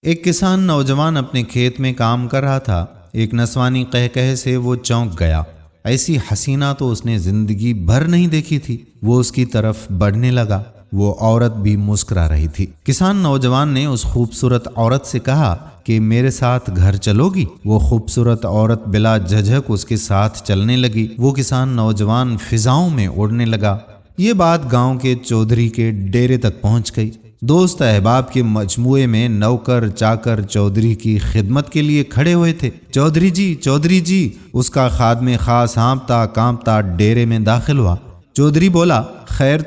ایک کسان نوجوان اپنے کھیت میں کام کر رہا تھا۔ ایک نسوانی قہقہے سے وہ چونک گیا۔ ایسی حسینہ تو اس نے زندگی بھر نہیں دیکھی تھی۔ وہ اس کی طرف بڑھنے لگا۔ وہ عورت بھی مسکرا رہی تھی۔ کسان نوجوان نے اس خوبصورت عورت سے کہا کہ میرے ساتھ گھر چلو گی؟ وہ خوبصورت عورت بلا جھجھک اس کے ساتھ چلنے لگی۔ وہ کسان نوجوان فضاؤں میں اڑنے لگا۔ یہ بات گاؤں کے چودھری کے ڈیرے تک پہنچ گئی۔ دوست احباب کے مجموعے میں نوکر چاکر چودھری کی خدمت کے لیے کھڑے ہوئے تھے۔ چودھری جی، اس کا خادم خاص ہانپتا کانپتا ڈیرے میں داخل ہوا۔ چودھری بولا، خیر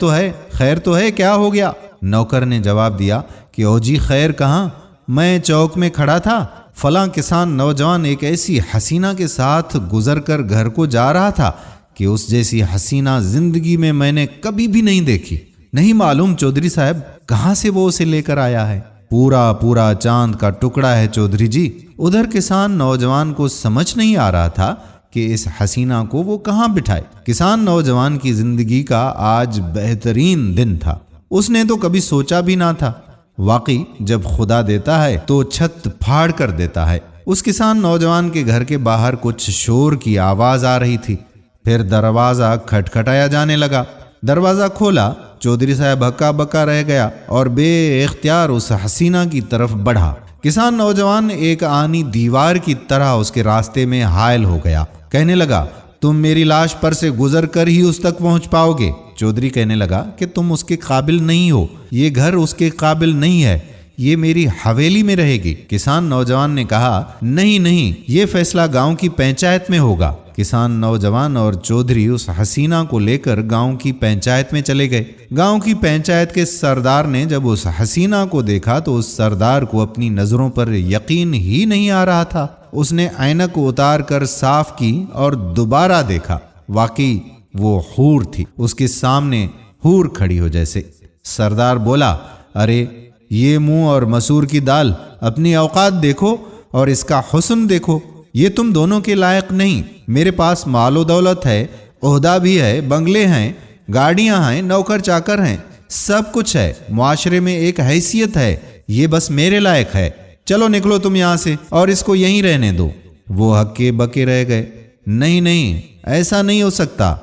تو ہے، کیا ہو گیا؟ نوکر نے جواب دیا کہ او جی خیر کہاں، میں چوک میں کھڑا تھا، فلاں کسان نوجوان ایک ایسی حسینہ کے ساتھ گزر کر گھر کو جا رہا تھا کہ اس جیسی حسینہ زندگی میں نے کبھی بھی نہیں دیکھی۔ نہیں معلوم چودھری صاحب کہاں سے وہ اسے لے کر آیا ہے؟ پورا چاند کا ٹکڑا ہے چودھری جی۔ ادھر کسان نوجوان کو سمجھ نہیں آ رہا تھا کہ اس حسینہ کو وہ کہاں بٹھائے۔ کسان نوجوان کی زندگی کا آج بہترین دن تھا۔ اس نے تو کبھی سوچا بھی نہ تھا۔ واقعی جب خدا دیتا ہے تو چھت پھاڑ کر دیتا ہے۔ اس کسان نوجوان کے گھر کے باہر کچھ شور کی آواز آ رہی تھی۔ پھر دروازہ کھٹکھٹایا جانے لگا۔ دروازہ کھولا۔ چودھری صاحب ہکا بکا رہ گیا اور بے اختیار اس حسینہ کی طرف بڑھا۔ کسان نوجوان ایک آنی دیوار کی طرح اس کے راستے میں حائل ہو گیا۔ کہنے لگا، تم میری لاش پر سے گزر کر ہی اس تک پہنچ پاؤ گے۔ چودھری کہنے لگا کہ تم اس کے قابل نہیں ہو، یہ گھر اس کے قابل نہیں ہے، یہ میری حویلی میں رہے گی۔ کسان نوجوان نے کہا، نہیں، یہ فیصلہ گاؤں کی پنچایت میں ہوگا۔ کسان نوجوان اور چودھری اس حسینہ کو لے کر گاؤں کی پنچایت میں چلے گئے۔ گاؤں کی پنچایت کے سردار نے جب اس حسینہ کو دیکھا تو اس سردار کو اپنی نظروں پر یقین ہی نہیں آ رہا تھا۔ اس نے اینک اتار کر صاف کی اور دوبارہ دیکھا۔ واقعی وہ حور تھی، اس کے سامنے حور کھڑی ہو جیسے۔ سردار بولا، ارے یہ منہ اور مسور کی دال، اپنی اوقات دیکھو اور اس کا حسن دیکھو، یہ تم دونوں کے لائق نہیں۔ میرے پاس مال و دولت ہے، عہدہ بھی ہے، بنگلے ہیں، گاڑیاں ہیں، نوکر چاکر ہیں، سب کچھ ہے، معاشرے میں ایک حیثیت ہے، یہ بس میرے لائق ہے۔ چلو نکلو تم یہاں سے اور اس کو یہیں رہنے دو۔ وہ ہکے بکے رہ گئے۔ نہیں، ایسا نہیں ہو سکتا۔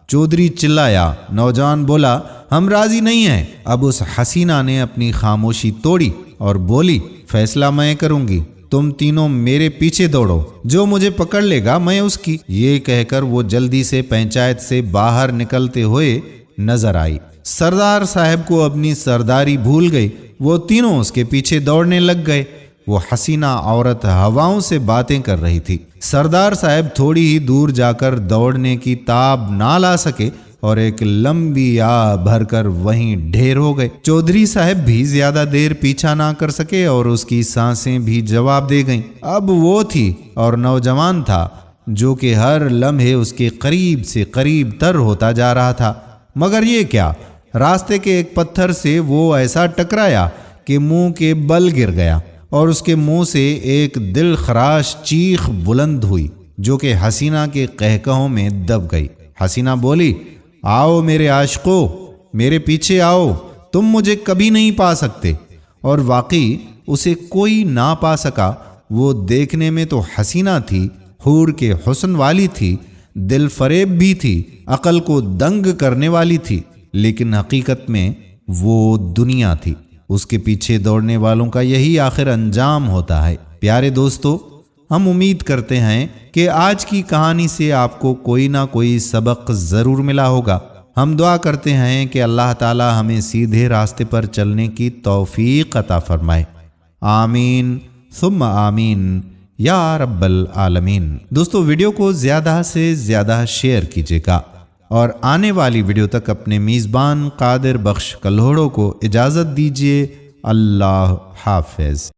چودھری چلایا۔ نوجوان بولا، ہم راضی نہیں ہیں۔ اب اس حسینہ نے اپنی خاموشی توڑی اور بولی، فیصلہ میں کروں گی، تم تینوں میرے پیچھے دوڑو، جو مجھے پکڑ لے گا میں اس کی۔ یہ کہہ کر وہ جلدی سے پنچایت سے باہر نکلتے ہوئے نظر آئی۔ سردار صاحب کو اپنی سرداری بھول گئی۔ وہ تینوں اس کے پیچھے دوڑنے لگ گئے۔ وہ حسینہ عورت ہواؤں سے باتیں کر رہی تھی۔ سردار صاحب تھوڑی ہی دور جا کر دوڑنے کی تاب نہ لا سکے اور ایک لمبی آہ بھر کر وہیں ڈھیر ہو گئے۔ چودھری صاحب بھی زیادہ دیر پیچھا نہ کر سکے اور اس کی سانسیں بھی جواب دے گئیں۔ اب وہ تھی اور نوجوان تھا جو کہ ہر لمحے اس کے قریب سے قریب تر ہوتا جا رہا تھا۔ مگر یہ کیا، راستے کے ایک پتھر سے وہ ایسا ٹکرایا کہ منہ کے بل گر گیا اور اس کے منہ سے ایک دل خراش چیخ بلند ہوئی جو کہ حسینہ کے قہقہوں میں دب گئی۔ حسینہ بولی، آؤ میرے عاشقو، میرے پیچھے آؤ، تم مجھے کبھی نہیں پا سکتے۔ اور واقعی اسے کوئی نہ پا سکا۔ وہ دیکھنے میں تو حسینہ تھی، حور کے حسن والی تھی، دل فریب بھی تھی، عقل کو دنگ کرنے والی تھی، لیکن حقیقت میں وہ دنیا تھی۔ اس کے پیچھے دوڑنے والوں کا یہی آخر انجام ہوتا ہے۔ پیارے دوستو، ہم امید کرتے ہیں کہ آج کی کہانی سے آپ کو کوئی نہ کوئی سبق ضرور ملا ہوگا۔ ہم دعا کرتے ہیں کہ اللہ تعالی ہمیں سیدھے راستے پر چلنے کی توفیق عطا فرمائے۔ آمین ثم آمین یا رب العالمین۔ دوستو، ویڈیو کو زیادہ سے زیادہ شیئر کیجیے گا اور آنے والی ویڈیو تک اپنے میزبان قادر بخش کلہوڑوں کو اجازت دیجیے۔ اللہ حافظ۔